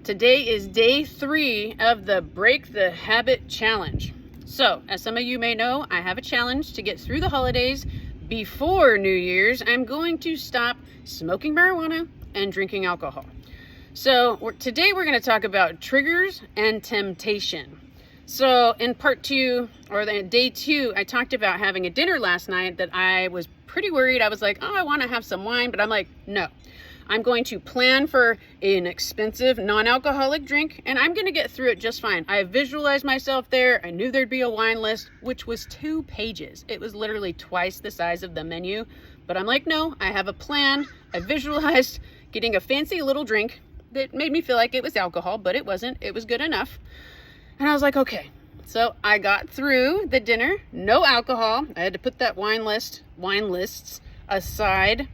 Today is day 3 of the Break the Habit Challenge. So, as some of you may know, I have a challenge to get through the holidays. Before New Year's, I'm going to stop smoking marijuana and drinking alcohol. So, today we're going to talk about triggers and temptation. So, in part 2, or day 2, I talked about having a dinner last night that I was pretty worried. I was like, oh, I want to have some wine, but I'm like, no. I'm going to plan for an expensive non-alcoholic drink, and I'm going to get through it just fine. I visualized myself there. I knew there'd be a wine list, which was 2 pages. It was literally twice the size of the menu. But I'm like, no, I have a plan. I visualized getting a fancy little drink that made me feel like it was alcohol, but it wasn't. It was good enough. And I was like, okay. So I got through the dinner, no alcohol. I had to put that wine lists aside.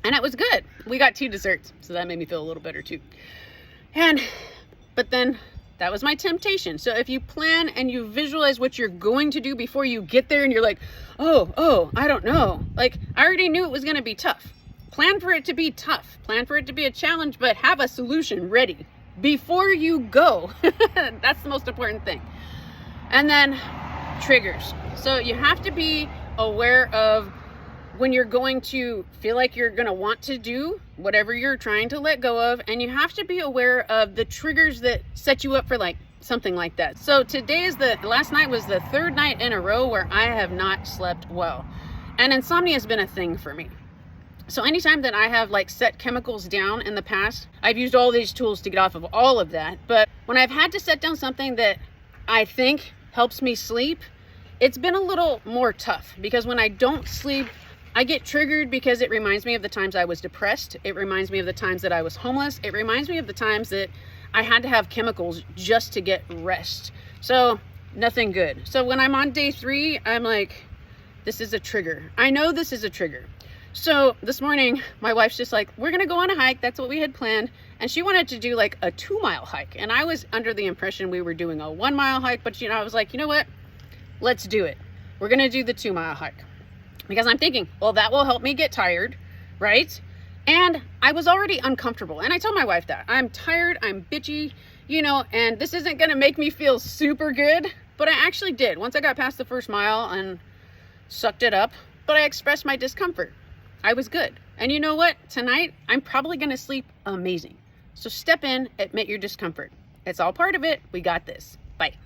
And it was good. We got 2 desserts, so that made me feel a little better too. But then that was my temptation. So if you plan and you visualize what you're going to do before you get there and you're like, oh, I don't know. Like, I already knew it was going to be tough. Plan for it to be tough. Plan for it to be a challenge, but have a solution ready before you go. That's the most important thing. And then triggers. So you have to be aware of when you're going to feel like you're going to want to do whatever you're trying to let go of, and you have to be aware of the triggers that set you up for like something like that. So last night was the 3rd night in a row where I have not slept well, and insomnia has been a thing for me. So anytime that I have like set chemicals down in the past, I've used all these tools to get off of all of that. But when I've had to set down something that I think helps me sleep, it's been a little more tough, because when I don't sleep, I get triggered because it reminds me of the times I was depressed. It reminds me of the times that I was homeless. It reminds me of the times that I had to have chemicals just to get rest. So nothing good. So when I'm on day 3, I'm like, this is a trigger. I know this is a trigger. So this morning, my wife's just like, we're gonna go on a hike. That's what we had planned. And she wanted to do like a 2-mile hike. And I was under the impression we were doing a 1-mile hike, but I was like, you know what? Let's do it. We're gonna do the 2-mile hike. Because I'm thinking, well, that will help me get tired, right? And I was already uncomfortable. And I told my wife that. I'm tired, I'm bitchy, and this isn't gonna make me feel super good. But I actually did. Once I got past the 1st mile and sucked it up, but I expressed my discomfort. I was good. And you know what? Tonight, I'm probably gonna sleep amazing. So step in, admit your discomfort. It's all part of it. We got this. Bye.